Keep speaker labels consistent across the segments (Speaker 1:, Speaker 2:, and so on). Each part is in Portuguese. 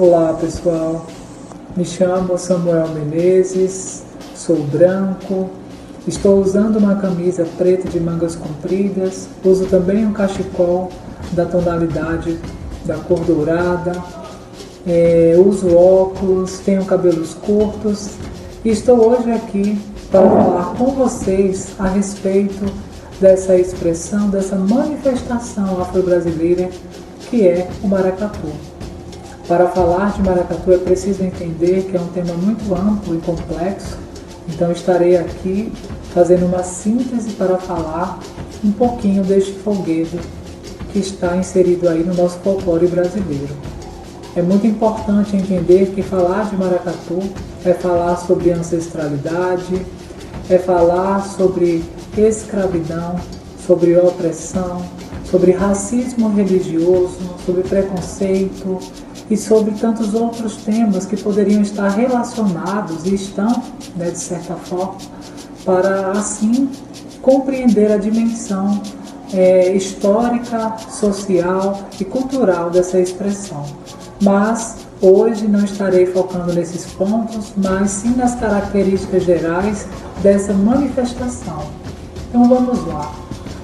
Speaker 1: Olá pessoal, me chamo Samuel Menezes, sou branco, estou usando uma camisa preta de mangas compridas, uso também um cachecol da tonalidade da cor dourada, uso óculos, tenho cabelos curtos e estou hoje aqui para falar com vocês a respeito dessa expressão, dessa manifestação afro-brasileira que é o maracatu. Para falar de maracatu é preciso entender que é um tema muito amplo e complexo, então estarei aqui fazendo uma síntese para falar um pouquinho deste folguedo que está inserido aí no nosso folclore brasileiro. É muito importante entender que falar de maracatu é falar sobre ancestralidade, é falar sobre escravidão, sobre opressão, sobre racismo religioso, sobre preconceito e sobre tantos outros temas que poderiam estar relacionados e estão, de certa forma, para assim compreender a dimensão histórica, social e cultural dessa expressão. Mas hoje não estarei focando nesses pontos, mas sim nas características gerais dessa manifestação. Então vamos lá.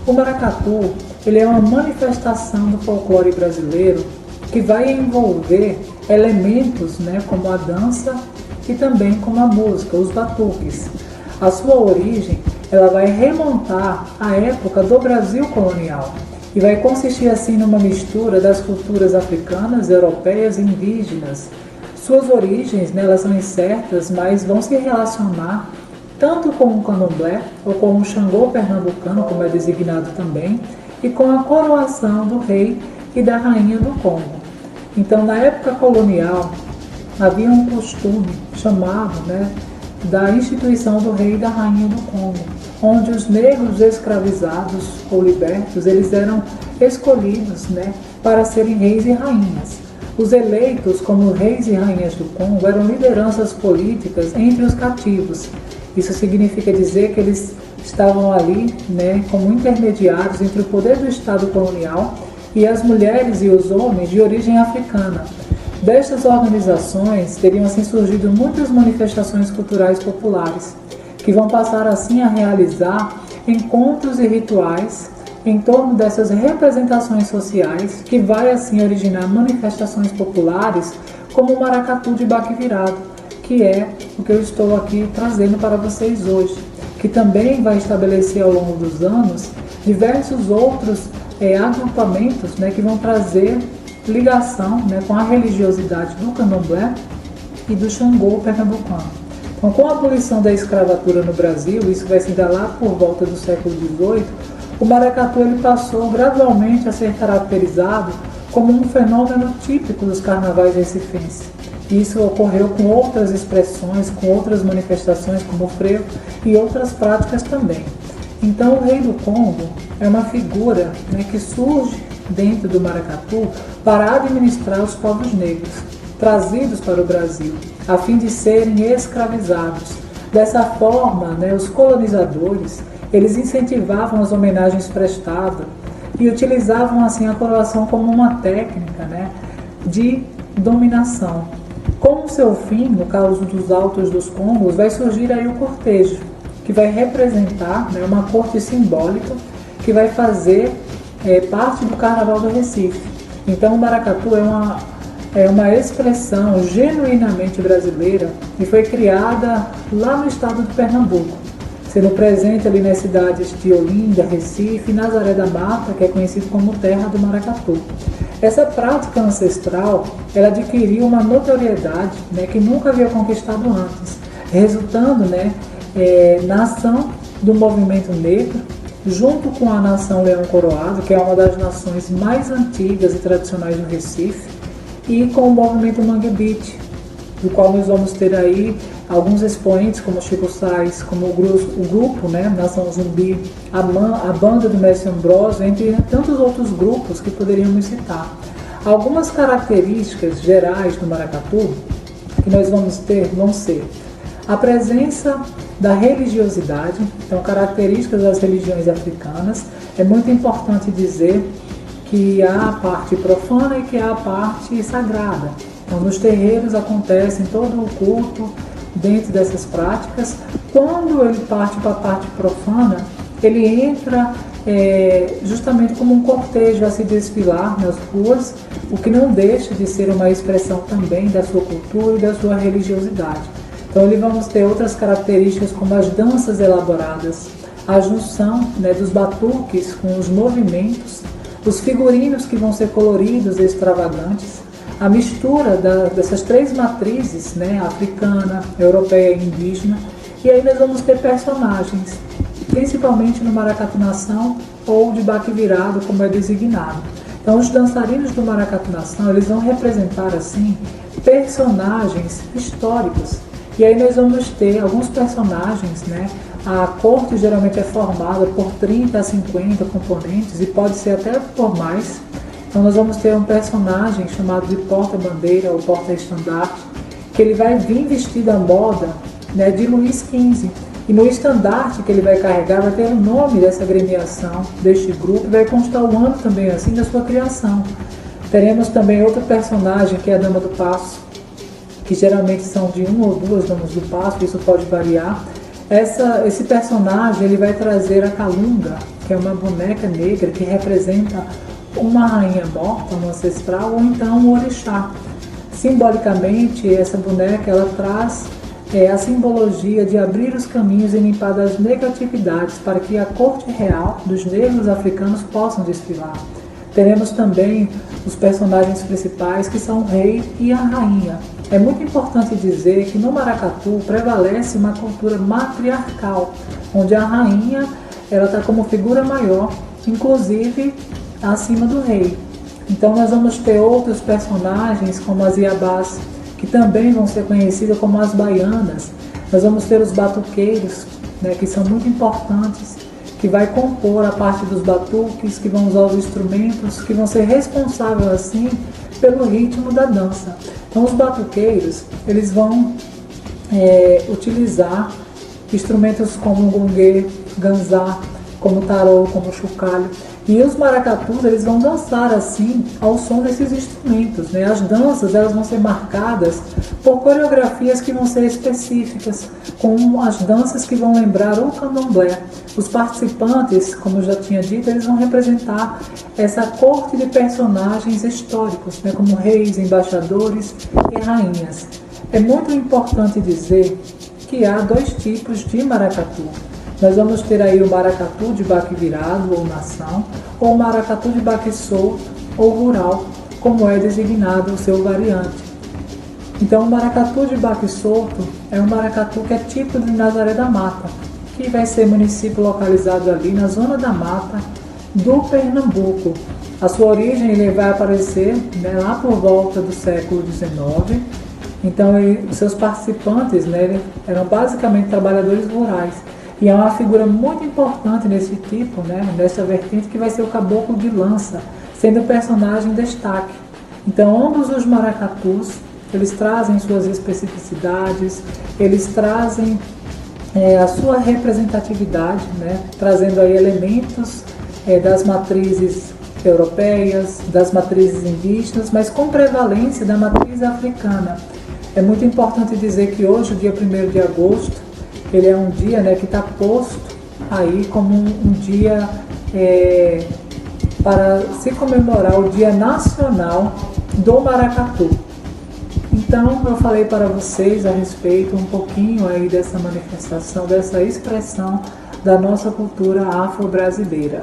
Speaker 1: O maracatu, ele é uma manifestação do folclore brasileiro que vai envolver elementos, como a dança e também como a música, os batuques. A sua origem, ela vai remontar à época do Brasil colonial e vai consistir assim numa mistura das culturas africanas, europeias e indígenas. Suas origens, elas são incertas, mas vão se relacionar tanto com o candomblé ou com o Xangô pernambucano, como é designado também, e com a coroação do rei e da rainha do Congo. Então, na época colonial, havia um costume chamado da instituição do rei e da rainha do Congo, onde os negros escravizados ou libertos, eles eram escolhidos para serem reis e rainhas. Os eleitos como reis e rainhas do Congo eram lideranças políticas entre os cativos. Isso significa dizer que eles estavam ali como intermediários entre o poder do Estado colonial e as mulheres e os homens de origem africana. Destas organizações teriam assim surgido muitas manifestações culturais populares, que vão passar assim a realizar encontros e rituais em torno dessas representações sociais, que vai assim originar manifestações populares como o maracatu de baque virado, que é o que eu estou aqui trazendo para vocês hoje, que também vai estabelecer ao longo dos anos diversos outros agrupamentos que vão trazer ligação com a religiosidade do candomblé e do Xangô pernambucano. Então, com a abolição da escravatura no Brasil, isso vai se dar lá por volta do século XVIII, o maracatu ele passou gradualmente a ser caracterizado como um fenômeno típico dos carnavais recifenses. Isso ocorreu com outras expressões, com outras manifestações como o frevo e outras práticas também. Então, o rei do Congo é uma figura que surge dentro do maracatu para administrar os povos negros, trazidos para o Brasil, a fim de serem escravizados. Dessa forma, os colonizadores, eles incentivavam as homenagens prestadas e utilizavam assim a coroação como uma técnica de dominação. Com o seu fim, no caso dos Altos dos Congos, vai surgir aí o cortejo, que vai representar uma corte simbólica que vai fazer parte do Carnaval do Recife. Então o maracatu é uma expressão genuinamente brasileira e foi criada lá no estado de Pernambuco, sendo presente ali nas cidades de Olinda, Recife e Nazaré da Mata, que é conhecido como Terra do Maracatu. Essa prática ancestral, ela adquiriu uma notoriedade que nunca havia conquistado antes, resultando na ação do movimento negro, junto com a nação Leão Coroado, que é uma das nações mais antigas e tradicionais do Recife, e com o movimento Mangue Beat, do qual nós vamos ter aí alguns expoentes como Chico Sainz, como o grupo Nação Zumbi, a banda do Mestre Ambrósio, entre tantos outros grupos que poderíamos citar. Algumas características gerais do maracatu que nós vamos ter vão ser a presença da religiosidade, então características das religiões africanas. É muito importante dizer que há a parte profana e que há a parte sagrada. Então, nos terreiros acontece todo o culto dentro dessas práticas. Quando ele parte para a parte profana, ele entra justamente como um cortejo a se desfilar nas ruas, o que não deixa de ser uma expressão também da sua cultura e da sua religiosidade. Então, ali vamos ter outras características como as danças elaboradas, a junção, né, dos batuques com os movimentos, os figurinos que vão ser coloridos e extravagantes, a mistura dessas três matrizes, né, africana, europeia e indígena. E aí nós vamos ter personagens, principalmente no maracatu nação ou de baque virado, como é designado. Então, os dançarinos do maracatu nação, eles vão representar assim personagens históricos. E aí nós vamos ter alguns personagens, né? A corte geralmente é formada por 30 a 50 componentes e pode ser até por mais. Então nós vamos ter um personagem chamado de porta-bandeira ou porta-estandarte, que ele vai vir vestido à moda, né, de Luís XV. E no estandarte que ele vai carregar vai ter o nome dessa agremiação, deste grupo, e vai constar o ano também assim da sua criação. Teremos também outro personagem que é a Dama do Passo, que geralmente são de uma ou duas damas do passo, isso pode variar. Esse personagem ele vai trazer a Calunga, que é uma boneca negra que representa uma rainha morta, uma ancestral, ou então um orixá. Simbolicamente, essa boneca ela traz a simbologia de abrir os caminhos e limpar das negatividades para que a corte real dos negros africanos possam desfilar. Teremos também os personagens principais, que são o rei e a rainha. É muito importante dizer que no maracatu prevalece uma cultura matriarcal, onde a rainha ela está como figura maior, inclusive acima do rei. Então nós vamos ter outros personagens como as iabás, que também vão ser conhecidas como as baianas. Nós vamos ter os batuqueiros, né, que são muito importantes, que vai compor a parte dos batuques, que vão usar os instrumentos, que vão ser responsáveis assim pelo ritmo da dança. Então os batuqueiros, eles vão utilizar instrumentos como gongue, ganzá, como tarô, como chocalho. E os maracatus, eles vão dançar assim ao som desses instrumentos, né? As danças, elas vão ser marcadas por coreografias que vão ser específicas, com as danças que vão lembrar o candomblé. Os participantes, como eu já tinha dito, eles vão representar essa corte de personagens históricos, né? Como reis, embaixadores e rainhas. É muito importante dizer que há dois tipos de maracatu. Nós vamos ter aí o maracatu de baque virado ou nação, ou o maracatu de baque solto ou rural, como é designado o seu variante. Então, o maracatu de baque solto é um maracatu que é típico de Nazaré da Mata, que vai ser município localizado ali na zona da mata do Pernambuco. A sua origem ele vai aparecer, né, lá por volta do século XIX. Então, os seus participantes, né, eram basicamente trabalhadores rurais. E é uma figura muito importante nesse tipo, né, nessa vertente, que vai ser o caboclo de lança, sendo o personagem destaque. Então, ambos os maracatus, eles trazem suas especificidades, eles trazem a sua representatividade, né, trazendo aí elementos das matrizes europeias, das matrizes indígenas, mas com prevalência da matriz africana. É muito importante dizer que hoje, o dia 1º de agosto, ele é um dia, né, que está posto aí como um dia para se comemorar o Dia Nacional do Maracatu. Então, eu falei para vocês a respeito um pouquinho aí dessa manifestação, dessa expressão da nossa cultura afro-brasileira.